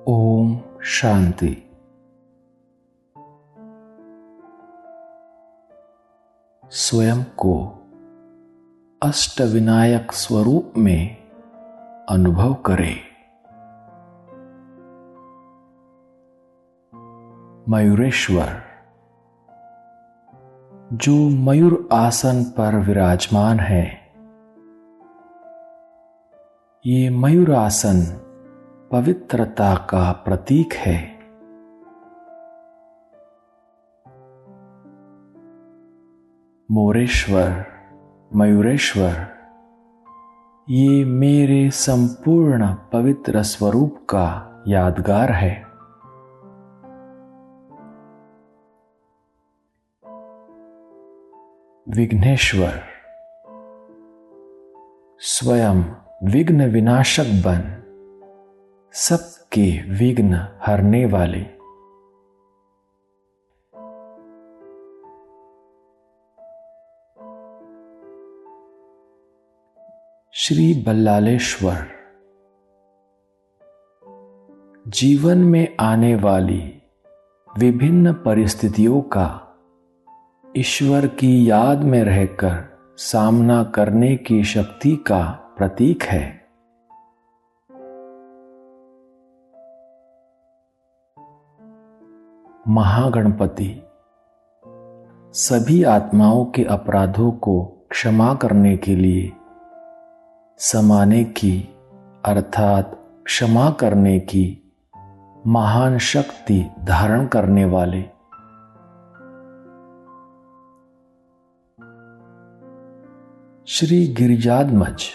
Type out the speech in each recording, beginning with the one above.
ओम शांति। स्वयं को अष्टविनायक स्वरूप में अनुभव करें। मयूरेश्वर जो मयूर आसन पर विराजमान है, ये मयूर आसन पवित्रता का प्रतीक है। मोरेश्वर, मयूरेश्वर, ये मेरे संपूर्ण पवित्र स्वरूप का यादगार है। विघ्नेश्वर स्वयं विघ्न विनाशक बन सबके विघ्न हरने वाले। श्री बल्लालेश्वर जीवन में आने वाली विभिन्न परिस्थितियों का ईश्वर की याद में रहकर सामना करने की शक्ति का प्रतीक है। महागणपति सभी आत्माओं के अपराधों को क्षमा करने के लिए समाने की अर्थात क्षमा करने की महान शक्ति धारण करने वाले। श्री गिरिजाध्वज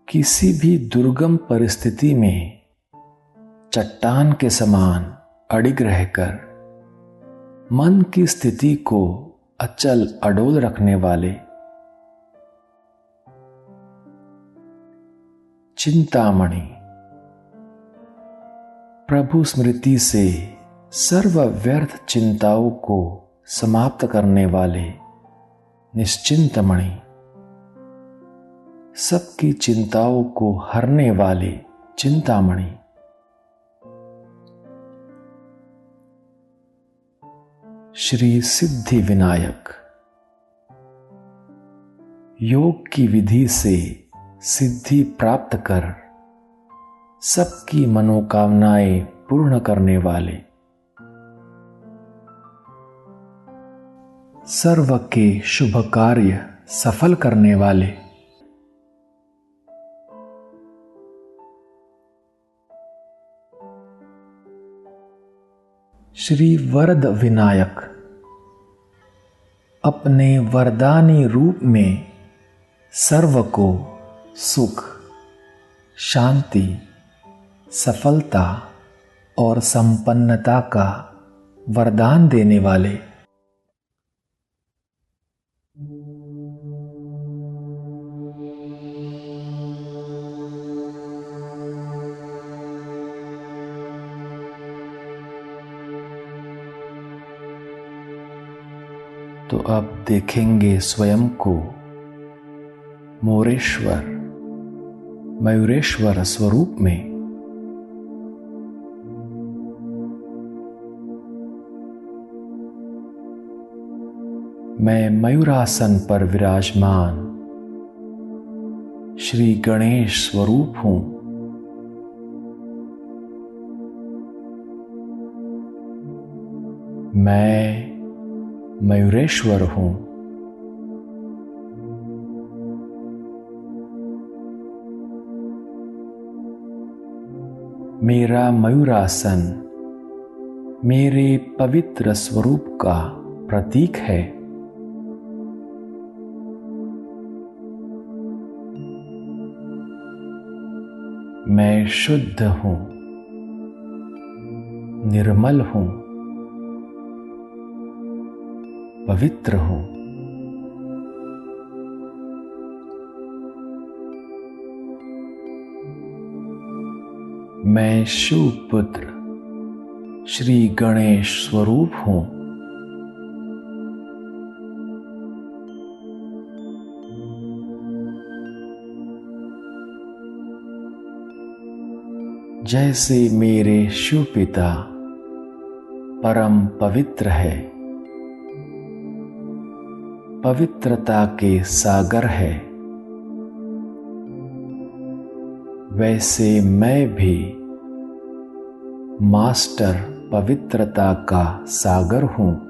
किसी भी दुर्गम परिस्थिति में चट्टान के समान अडिग रहकर मन की स्थिति को अचल अडोल रखने वाले। चिंतामणि प्रभु स्मृति से सर्व व्यर्थ चिंताओं को समाप्त करने वाले निश्चिंतमणि, सबकी चिंताओं को हरने वाले चिंतामणि। श्री सिद्धि विनायक योग की विधि से सिद्धि प्राप्त कर सबकी मनोकामनाएं पूर्ण करने वाले, सर्व के शुभ कार्य सफल करने वाले। श्री वरद विनायक अपने वरदानी रूप में सर्व को सुख, शांति, सफलता और संपन्नता का वरदान देने वाले। तो अब देखेंगे स्वयं को मोरेश्वर, मयूरेश्वर स्वरूप में। मैं मयूरासन पर विराजमान श्री गणेश स्वरूप हूं। मैं मयूरेश्वर हूं। मेरा मयूरासन मेरे पवित्र स्वरूप का प्रतीक है। मैं शुद्ध हूं, निर्मल हूं, पवित्र हूं। मैं शिव पुत्र श्री गणेश स्वरूप हूं। जैसे मेरे शिव पिता परम पवित्र है, पवित्रता के सागर है, वैसे मैं भी मास्टर पवित्रता का सागर हूं।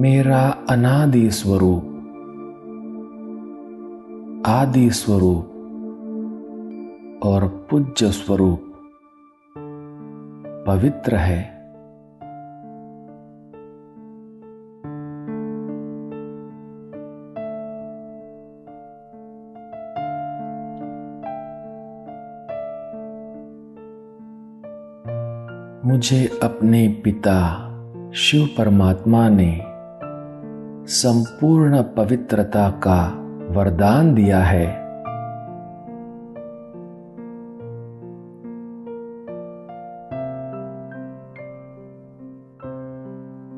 मेरा अनादि स्वरूप, आदि स्वरूप और पूज्य स्वरूप पवित्र है। मुझे अपने पिता शिव परमात्मा ने संपूर्ण पवित्रता का वरदान दिया है।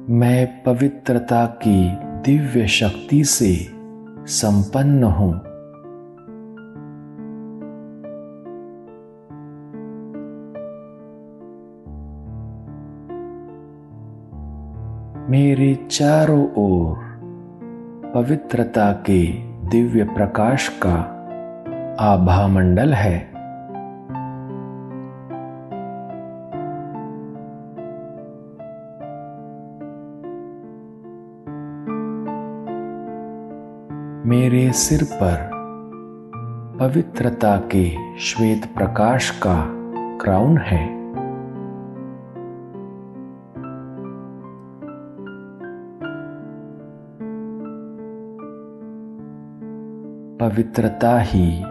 मैं पवित्रता की दिव्य शक्ति से संपन्न हूं। मेरे चारों ओर पवित्रता के दिव्य प्रकाश का आभा मंडल है। मेरे सिर पर पवित्रता के श्वेत प्रकाश का क्राउन है। पवित्रता ही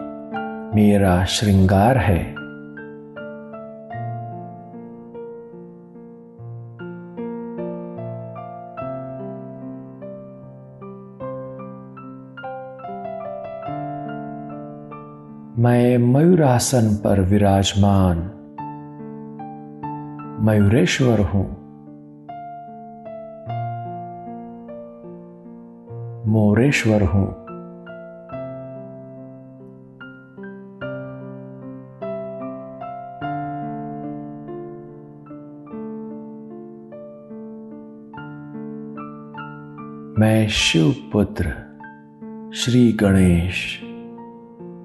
मेरा श्रृंगार है। मैं मयूरासन पर विराजमान मयूरेश्वर हूं। मोरेश्वर हूं। मैं शिव पुत्र श्री गणेश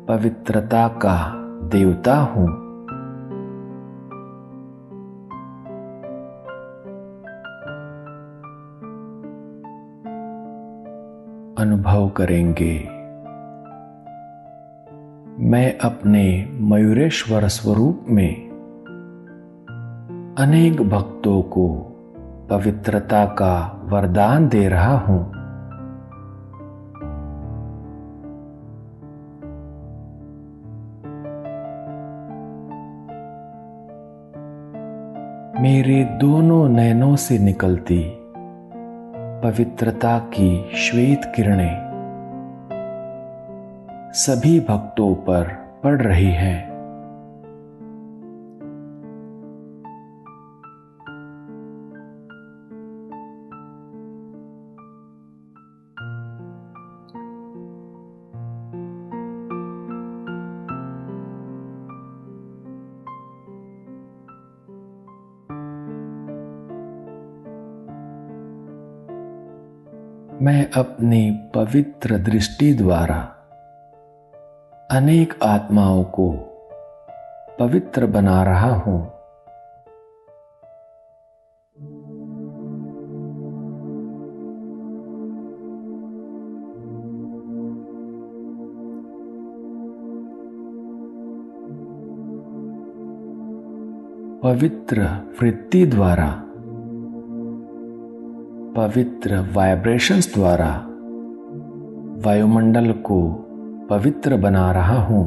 पवित्रता का देवता हूं। अनुभव करेंगे, मैं अपने मयूरेश्वर स्वरूप में अनेक भक्तों को पवित्रता का वरदान दे रहा हूं। मेरे दोनों नयनों से निकलती पवित्रता की श्वेत किरणें सभी भक्तों पर पड़ रही हैं। मैं अपनी पवित्र दृष्टि द्वारा अनेक आत्माओं को पवित्र बना रहा हूं। पवित्र वृत्ति द्वारा, पवित्र वाइब्रेशंस द्वारा वायुमंडल को पवित्र बना रहा हूं।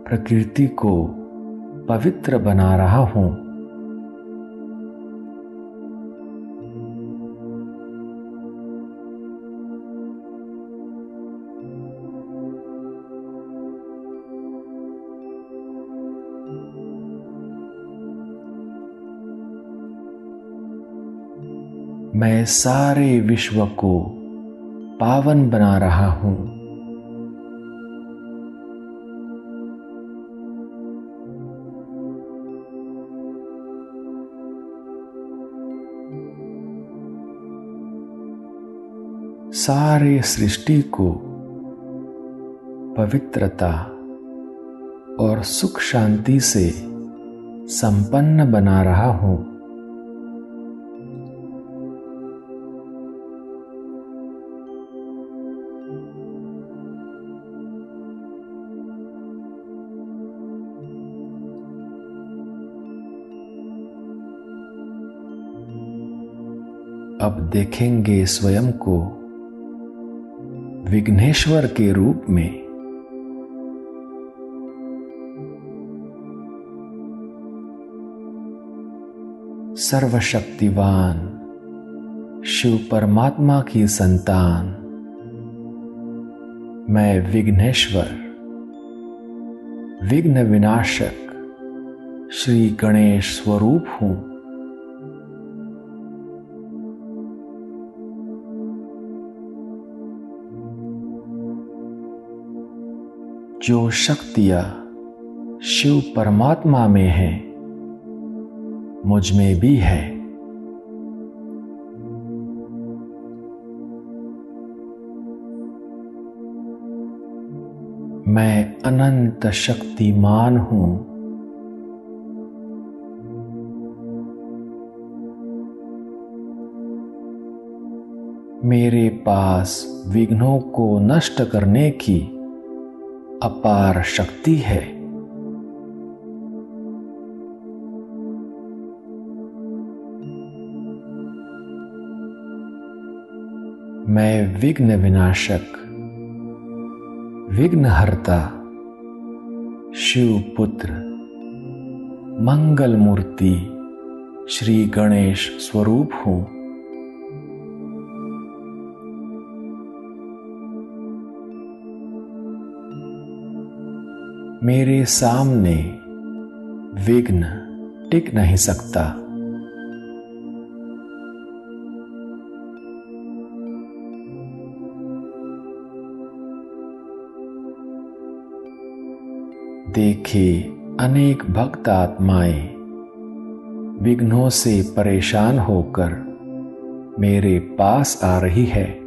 प्रकृति को पवित्र बना रहा हूं। मैं सारे विश्व को पावन बना रहा हूं। सारे सृष्टि को पवित्रता और सुख शांति से संपन्न बना रहा हूं। अब देखेंगे स्वयं को विघ्नेश्वर के रूप में। सर्वशक्तिवान शिव परमात्मा की संतान मैं विघ्नेश्वर, विघ्न विनाशक श्री गणेश स्वरूप हूं। जो शक्तियां शिव परमात्मा में है मुझ में भी है। मैं अनंत शक्तिमान हूं। मेरे पास विघ्नों को नष्ट करने की अपार शक्ति है। मैं विघ्न विनाशक, विघ्नहर्ता, शिव पुत्र, मंगल मूर्ति श्री गणेश स्वरूप हूं। मेरे सामने विघ्न टिक नहीं सकता। देखे अनेक भक्त आत्माएं विघ्नों से परेशान होकर मेरे पास आ रही है।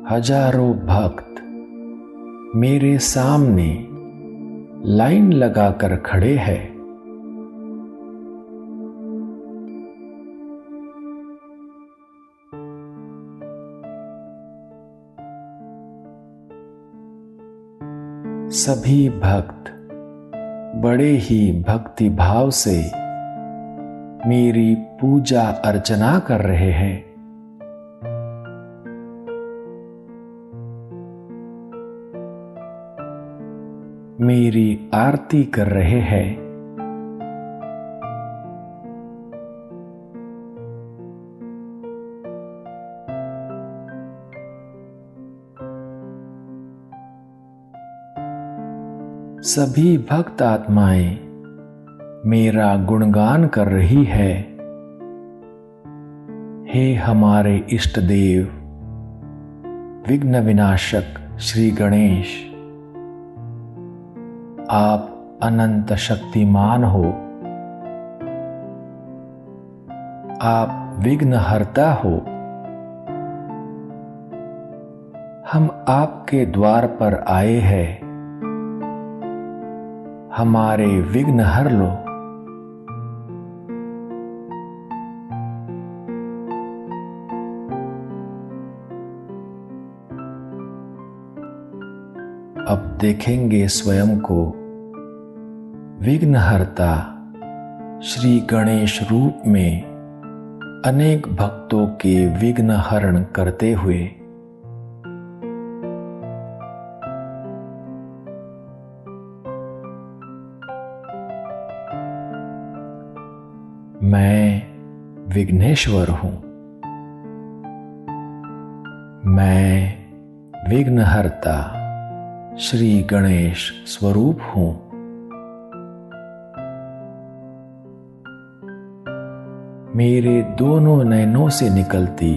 हजारों भक्त मेरे सामने लाइन लगाकर खड़े हैं। सभी भक्त बड़े ही भक्ति भाव से मेरी पूजा अर्चना कर रहे हैं। मेरी आरती कर रहे हैं। सभी भक्त आत्माएं मेरा गुणगान कर रही है। हे हमारे इष्ट देव, विघ्न विनाशक श्री गणेश, आप अनंत शक्तिमान हो। आप विघ्नहर्ता हो। हम आपके द्वार पर आए हैं। हमारे विघ्न हर लो। अब देखेंगे स्वयं को विघ्नहर्ता श्री गणेश रूप में अनेक भक्तों के विघ्न हरण करते हुए। मैं विघ्नेश्वर हूं। मैं विघ्नहर्ता श्री गणेश स्वरूप हूं। मेरे दोनों नयनों से निकलती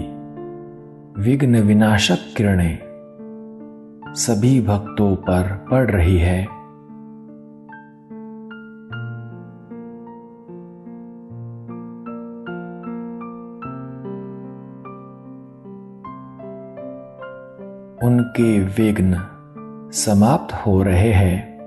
विघ्न विनाशक किरणें सभी भक्तों पर पड़ रही है। उनके विघ्न समाप्त हो रहे हैं।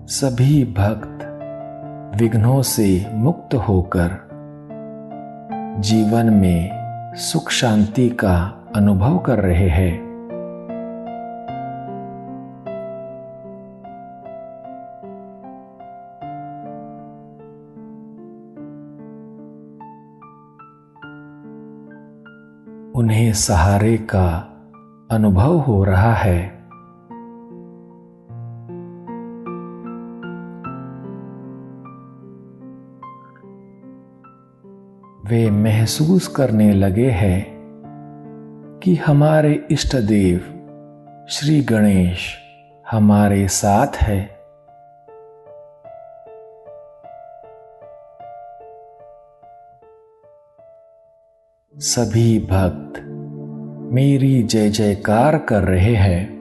सभी भक्त विघ्नों से मुक्त होकर जीवन में सुख शांति का अनुभव कर रहे हैं। उन्हें सहारे का अनुभव हो रहा है। वे महसूस करने लगे हैं कि हमारे इष्ट देव श्री गणेश हमारे साथ है। सभी भक्त मेरी जय जयकार कर रहे हैं।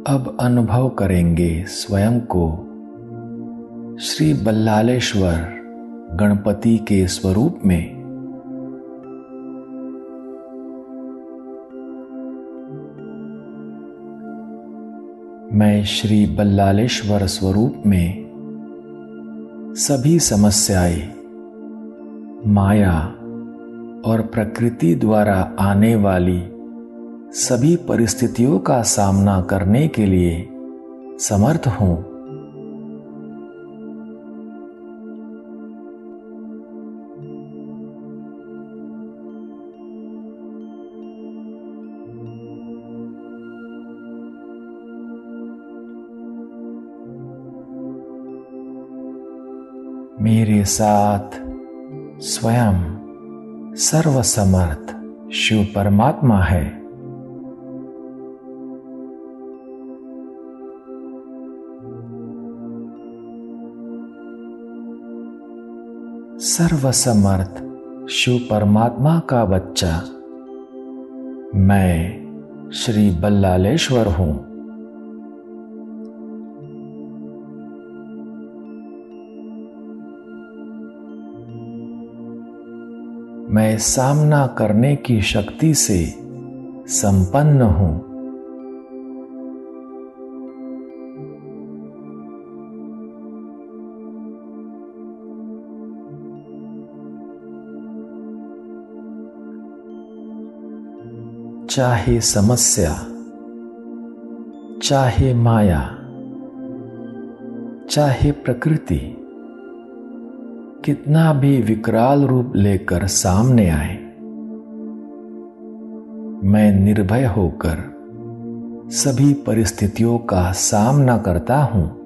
अब अनुभव करेंगे स्वयं को श्री बल्लालेश्वर गणपति के स्वरूप में। मैं श्री बल्लालेश्वर स्वरूप में सभी समस्याएं, माया और प्रकृति द्वारा आने वाली सभी परिस्थितियों का सामना करने के लिए समर्थ हूं। मेरे साथ स्वयं सर्वसमर्थ शिव परमात्मा है। सर्वसमर्थ शिव परमात्मा का बच्चा मैं श्री बल्लालेश्वर हूं। मैं सामना करने की शक्ति से संपन्न हूं। चाहे समस्या, चाहे माया, चाहे प्रकृति कितना भी विकराल रूप लेकर सामने आए, मैं निर्भय होकर सभी परिस्थितियों का सामना करता हूं।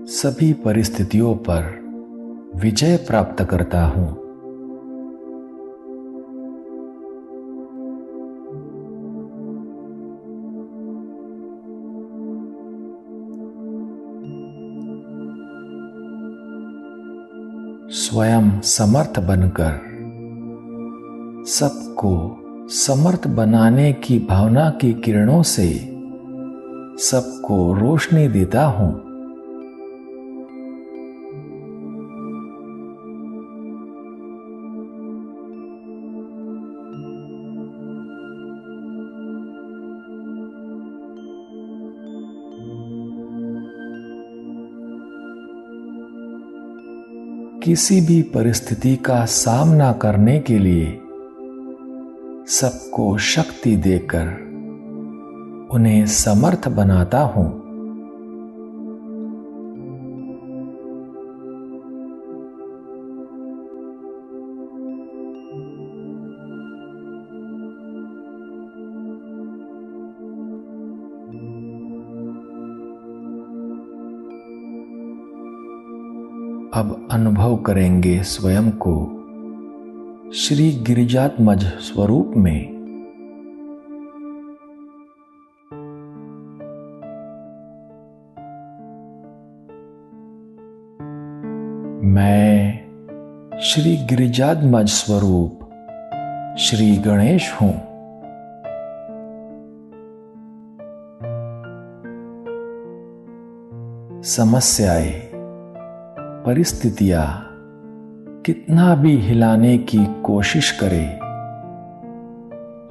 सभी परिस्थितियों पर विजय प्राप्त करता हूं। स्वयं समर्थ बनकर सबको समर्थ बनाने की भावना की किरणों से सबको रोशनी देता हूं। किसी भी परिस्थिति का सामना करने के लिए सबको शक्ति देकर उन्हें समर्थ बनाता हूं। अब अनुभव करेंगे स्वयं को श्री गिरिजात्मज स्वरूप में। मैं श्री गिरिजात्मज स्वरूप श्री गणेश हूं। समस्याएं, परिस्थितियां कितना भी हिलाने की कोशिश करे,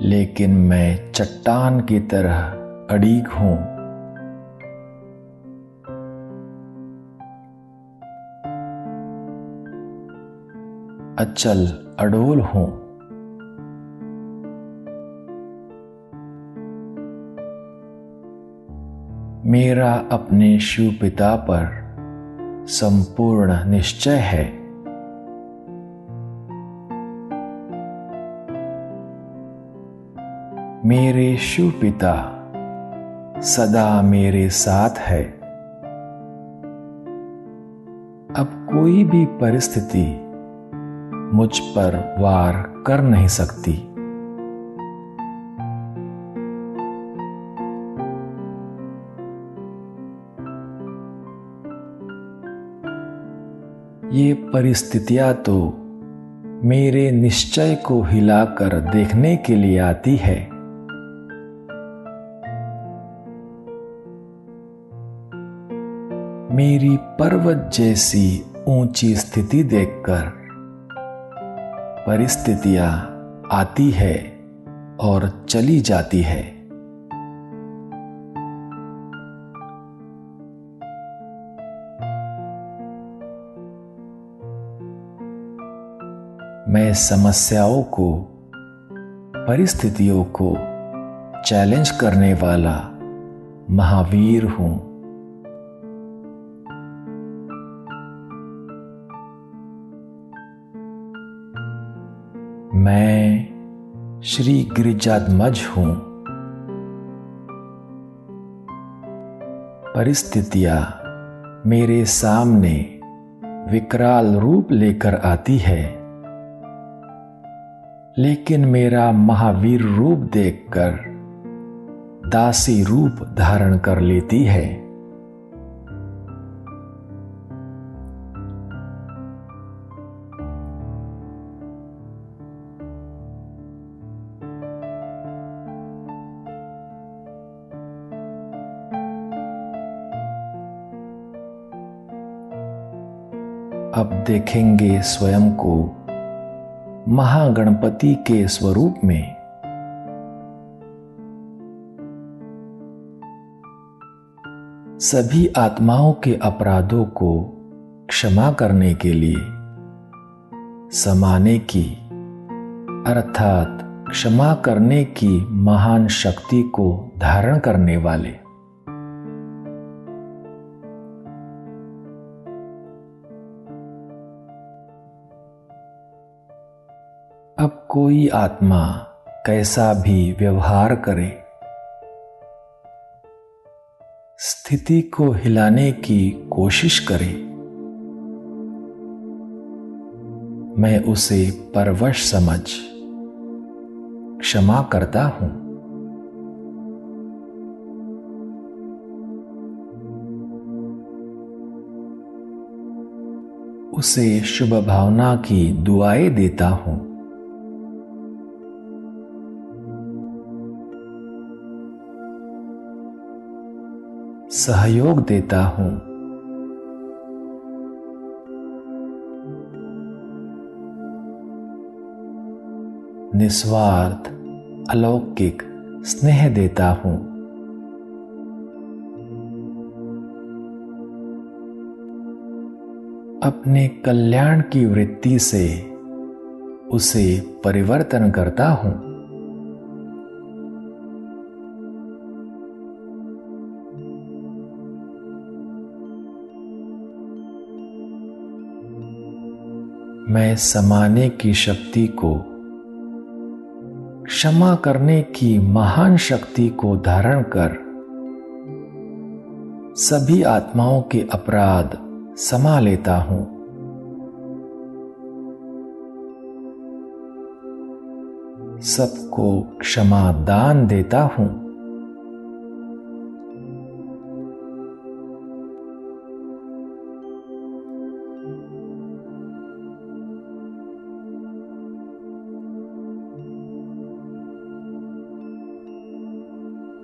लेकिन मैं चट्टान की तरह अड़िग हूं। अचल अडोल हूं। मेरा अपने शिव पिता पर संपूर्ण निश्चय है। मेरे शिव पिता सदा मेरे साथ है। अब कोई भी परिस्थिति मुझ पर वार कर नहीं सकती। ये परिस्थितियां तो मेरे निश्चय को हिलाकर देखने के लिए आती है। मेरी पर्वत जैसी ऊंची स्थिति देखकर परिस्थितियां आती है और चली जाती है। मैं समस्याओं को, परिस्थितियों को चैलेंज करने वाला महावीर हूं। मैं श्री गिरिजात्मज हूं। परिस्थितियां मेरे सामने विकराल रूप लेकर आती है, लेकिन मेरा महावीर रूप देखकर दासी रूप धारण कर लेती है। अब देखेंगे स्वयं को महागणपति के स्वरूप में। सभी आत्माओं के अपराधों को क्षमा करने के लिए समाने की अर्थात क्षमा करने की महान शक्ति को धारण करने वाले अब कोई आत्मा कैसा भी व्यवहार करे, स्थिति को हिलाने की कोशिश करे, मैं उसे परवश समझ क्षमा करता हूं। उसे शुभ भावना की दुआएं देता हूं। सहयोग देता हूं। निस्वार्थ अलौकिक स्नेह देता हूं। अपने कल्याण की वृत्ति से उसे परिवर्तन करता हूं। मैं समाने की शक्ति को, क्षमा करने की महान शक्ति को धारण कर सभी आत्माओं के अपराध समा लेता हूं। सबको क्षमा दान देता हूं।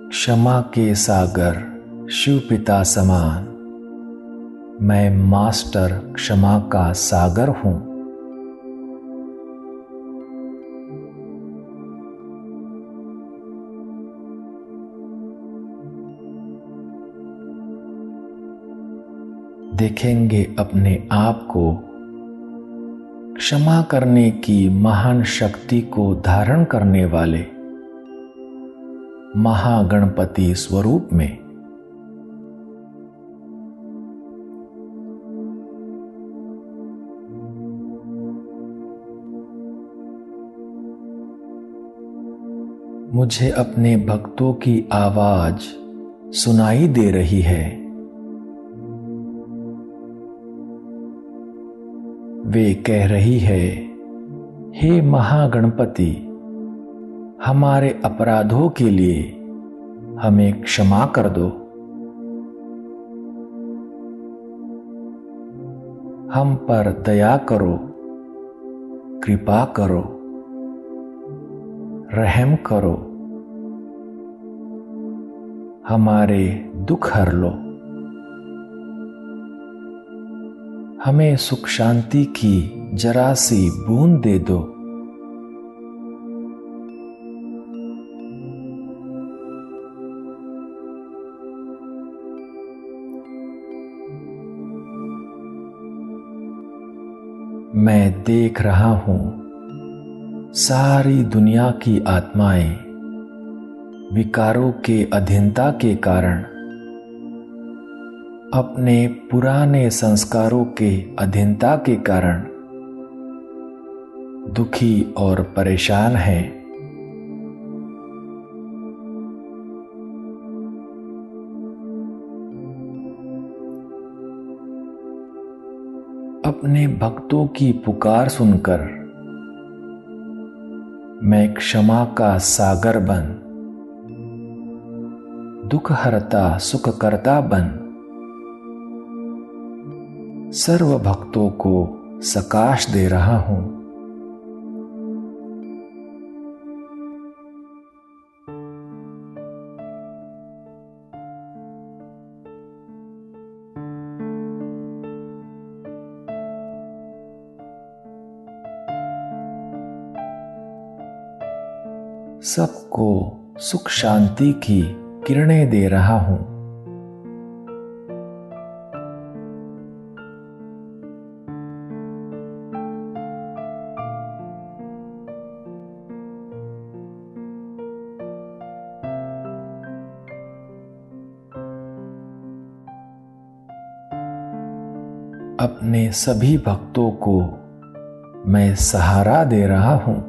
क्षमा के सागर शिव पिता समान मैं मास्टर क्षमा का सागर हूं। देखेंगे अपने आप को क्षमा करने की महान शक्ति को धारण करने वाले महागणपति स्वरूप में। मुझे अपने भक्तों की आवाज सुनाई दे रही है। वे कह रही है, हे महागणपति, हमारे अपराधों के लिए हमें क्षमा कर दो। हम पर दया करो, कृपा करो, रहम करो, हमारे दुख हर लो। हमें सुख शांति की जरा सी बूंद दे दो। मैं देख रहा हूं सारी दुनिया की आत्माएं विकारों के अधीनता के कारण, अपने पुराने संस्कारों के अधीनता के कारण दुखी और परेशान हैं। अपने भक्तों की पुकार सुनकर मैं क्षमा का सागर बन, दुख हरता सुख करता बन, सर्व भक्तों को सकाश दे रहा हूं। सबको सुख शांति की किरणें दे रहा हूं। अपने सभी भक्तों को मैं सहारा दे रहा हूं।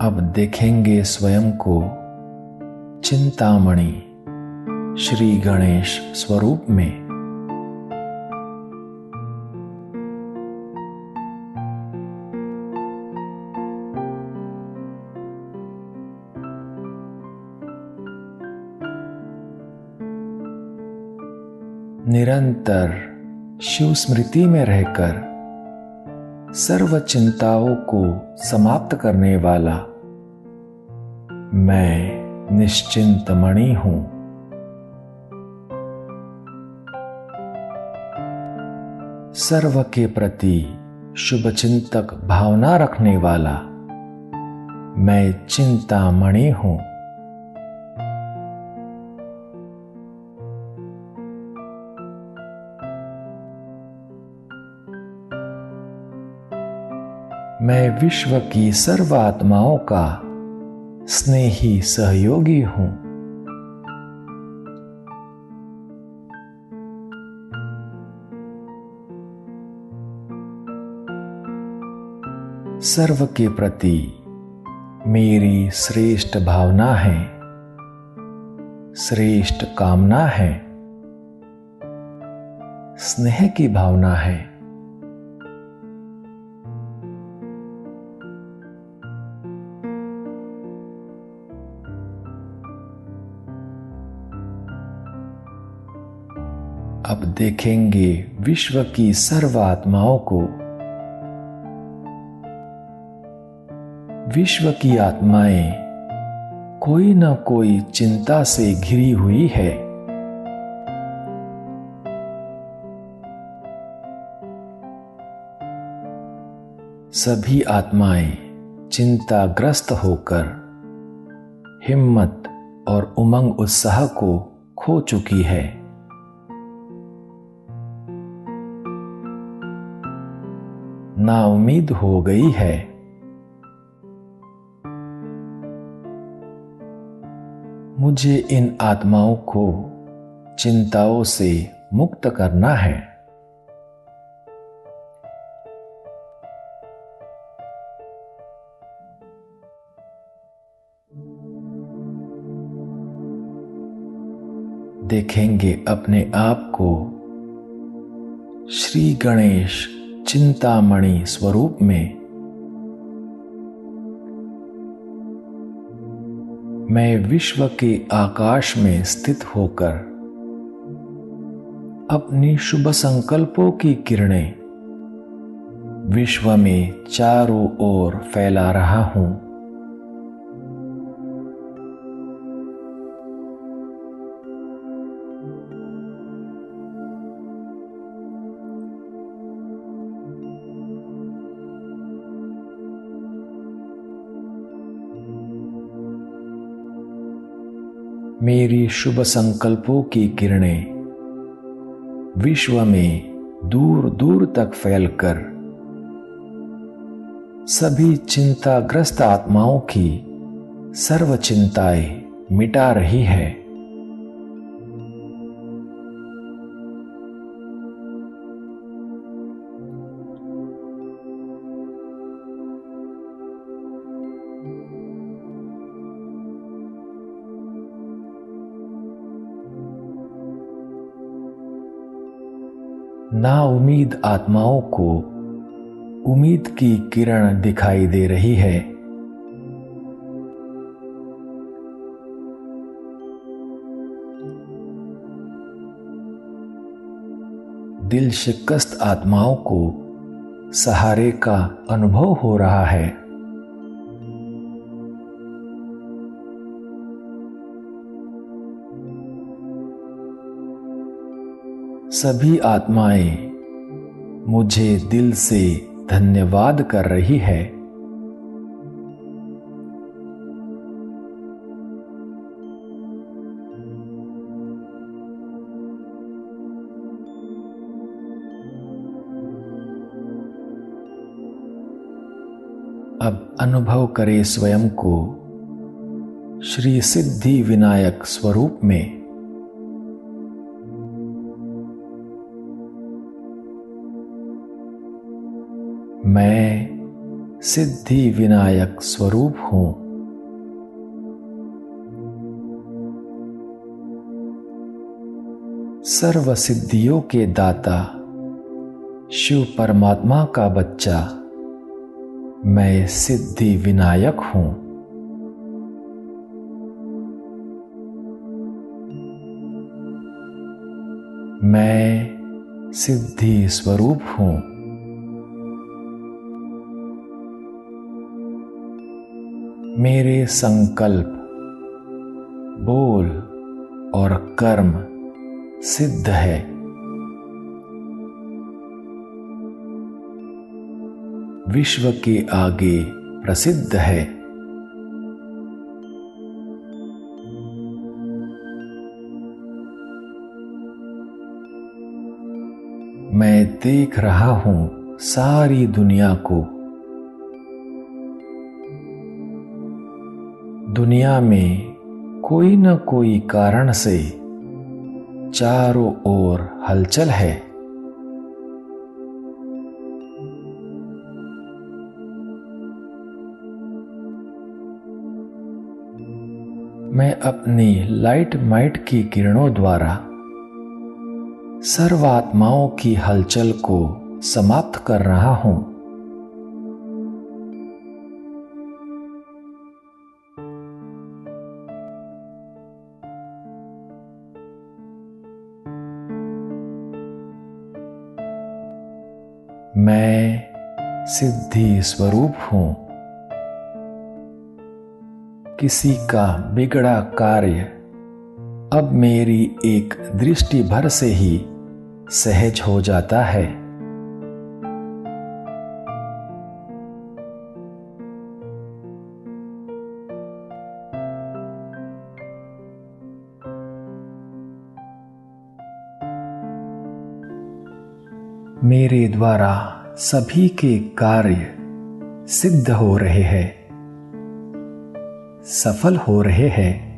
अब देखेंगे स्वयं को चिंतामणि श्री गणेश स्वरूप में। निरंतर शिव स्मृति में रहकर सर्व चिंताओं को समाप्त करने वाला मैं निश्चिंत मणि हूं। सर्व के प्रति शुभचिंतक भावना रखने वाला मैं चिंतामणि हूं। मैं विश्व की सर्व आत्माओं का स्नेही सहयोगी हूं। सर्व के प्रति मेरी श्रेष्ठ भावना है, श्रेष्ठ कामना है, स्नेह की भावना है। अब देखेंगे विश्व की सर्व आत्माओं को। विश्व की आत्माएं कोई न कोई चिंता से घिरी हुई है। सभी आत्माएं चिंताग्रस्त होकर हिम्मत और उमंग उत्साह को खो चुकी है। नाउम्मीद हो गई है। मुझे इन आत्माओं को चिंताओं से मुक्त करना है। देखेंगे अपने आप को श्री गणेश चिंतामणि स्वरूप में। मैं विश्व के आकाश में स्थित होकर अपनी शुभ संकल्पों की किरणें विश्व में चारों ओर फैला रहा हूं। मेरी शुभ संकल्पों की किरणें विश्व में दूर दूर तक फैलकर सभी चिंताग्रस्त आत्माओं की सर्व चिंताएं मिटा रही है। नाउम्मीद आत्माओं को उम्मीद की किरण दिखाई दे रही है। दिल शिकस्त आत्माओं को सहारे का अनुभव हो रहा है। सभी आत्माएं मुझे दिल से धन्यवाद कर रही है। अब अनुभव करें स्वयं को श्री सिद्धि विनायक स्वरूप में। मैं सिद्धि विनायक स्वरूप हूं। सर्व सिद्धियों के दाता शिव परमात्मा का बच्चा मैं सिद्धि विनायक हूं। मैं सिद्धि स्वरूप हूं। मेरे संकल्प, बोल और कर्म सिद्ध है। विश्व के आगे प्रसिद्ध है। मैं देख रहा हूं सारी दुनिया को। दुनिया में कोई न कोई कारण से चारों ओर हलचल है। मैं अपनी लाइट माइट की किरणों द्वारा सर्वात्माओं की हलचल को समाप्त कर रहा हूं। मैं सिद्धि स्वरूप हूं। किसी का बिगड़ा कार्य अब मेरी एक दृष्टि भर से ही सहज हो जाता है। मेरे द्वारा सभी के कार्य सिद्ध हो रहे हैं, सफल हो रहे हैं।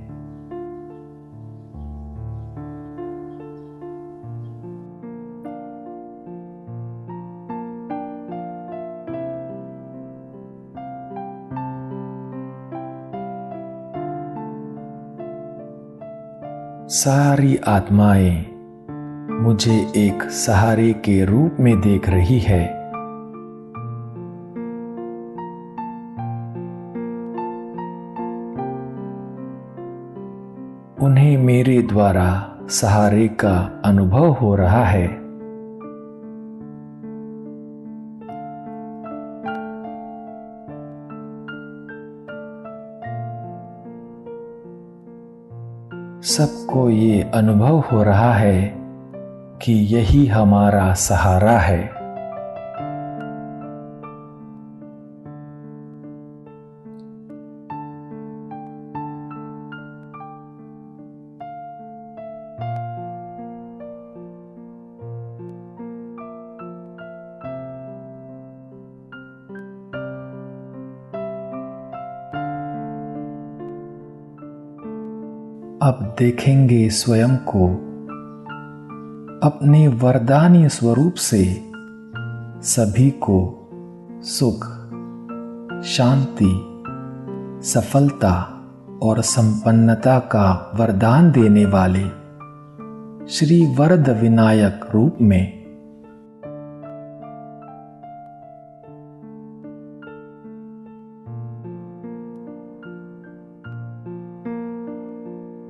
सारी आत्माएं मुझे एक सहारे के रूप में देख रही है। उन्हें मेरे द्वारा सहारे का अनुभव हो रहा है। सबको ये अनुभव हो रहा है कि यही हमारा सहारा है। अब देखेंगे स्वयं को अपने वरदानी स्वरूप से सभी को सुख, शांति, सफलता और संपन्नता का वरदान देने वाले श्री वरद विनायक रूप में।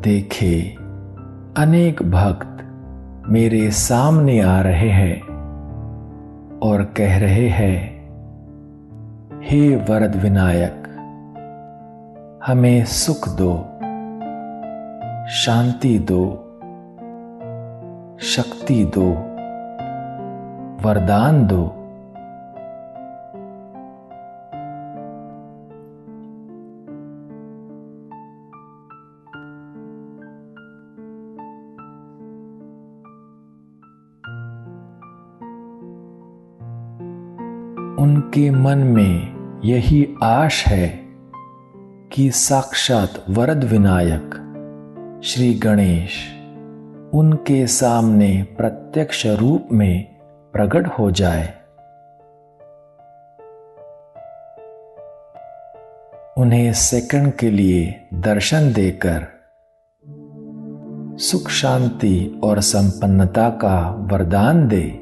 देखे अनेक भक्त मेरे सामने आ रहे हैं और कह रहे हैं, हे वरद विनायक, हमें सुख दो, शांति दो, शक्ति दो, वरदान दो। उनके मन में यही आश है कि साक्षात वरद विनायक श्री गणेश उनके सामने प्रत्यक्ष रूप में प्रकट हो जाए, उन्हें सेकंड के लिए दर्शन देकर सुख, शांति और संपन्नता का वरदान दे।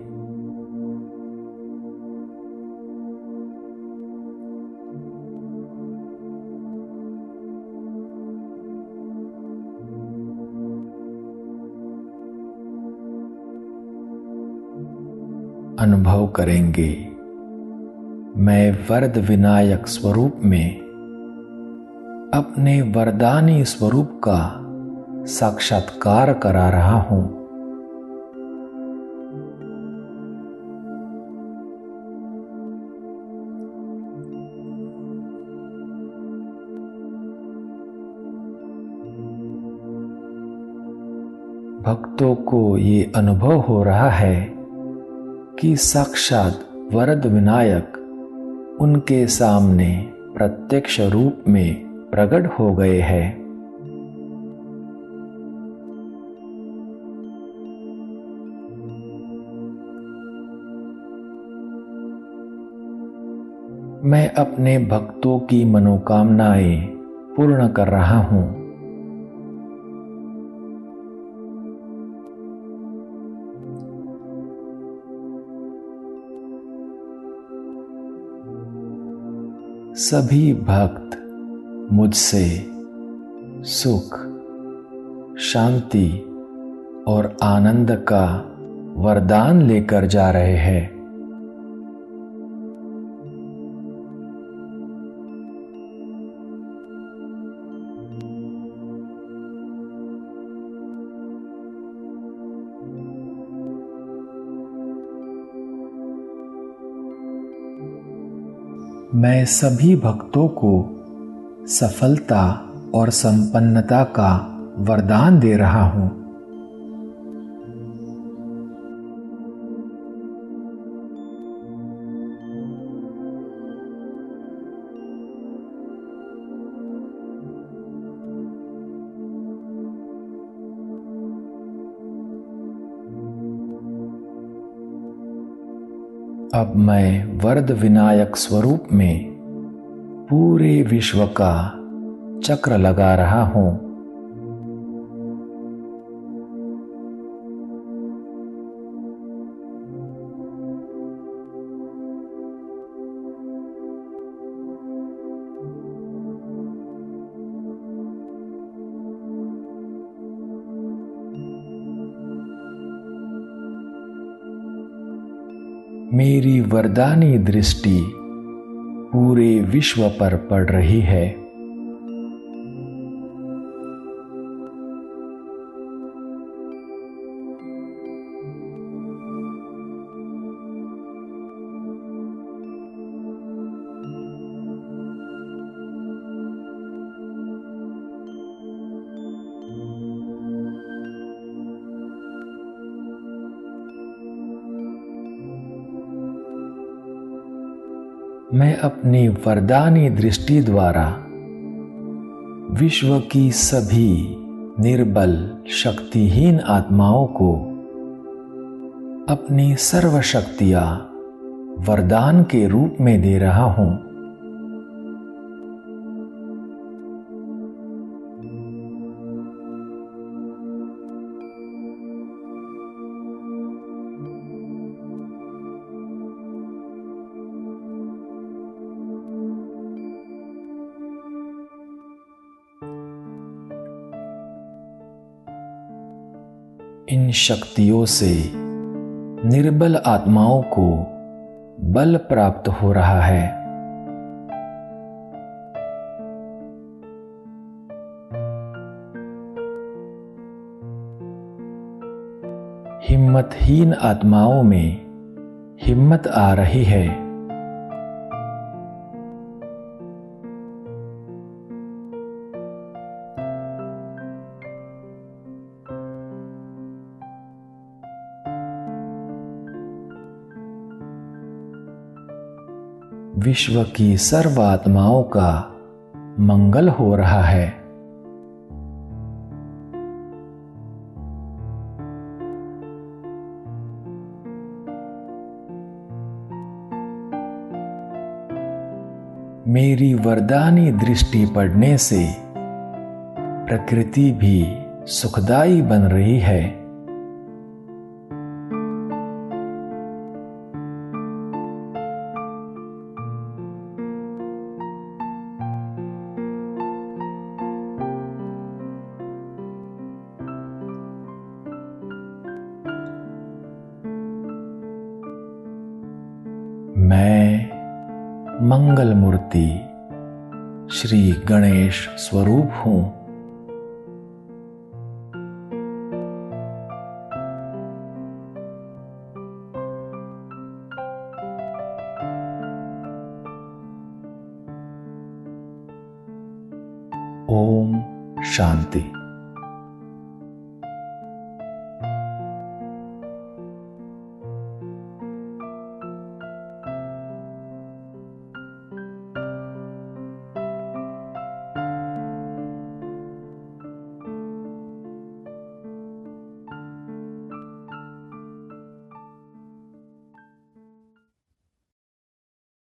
अनुभव करेंगे मैं वरद विनायक स्वरूप में अपने वरदानी स्वरूप का साक्षात्कार करा रहा हूं। भक्तों को ये अनुभव हो रहा है कि साक्षात वरद विनायक उनके सामने प्रत्यक्ष रूप में प्रकट हो गए हैं। मैं अपने भक्तों की मनोकामनाएं पूर्ण कर रहा हूं। सभी भक्त मुझसे सुख, शांति और आनंद का वरदान लेकर जा रहे हैं। मैं सभी भक्तों को सफलता और संपन्नता का वरदान दे रहा हूं। अब मैं वरद विनायक स्वरूप में पूरे विश्व का चक्र लगा रहा हूं। मेरी वरदानी दृष्टि पूरे विश्व पर पड़ रही है। मैं अपनी वरदानी दृष्टि द्वारा विश्व की सभी निर्बल, शक्तिहीन आत्माओं को अपनी सर्व शक्तियां वरदान के रूप में दे रहा हूं। इन शक्तियों से निर्बल आत्माओं को बल प्राप्त हो रहा है। हिम्मतहीन आत्माओं में हिम्मत आ रही है। विश्व की सर्व आत्माओं का मंगल हो रहा है। मेरी वरदानी दृष्टि पड़ने से प्रकृति भी सुखदाई बन रही है। मैं मंगल मूर्ति श्री गणेश स्वरूप हूं। ओम शांति।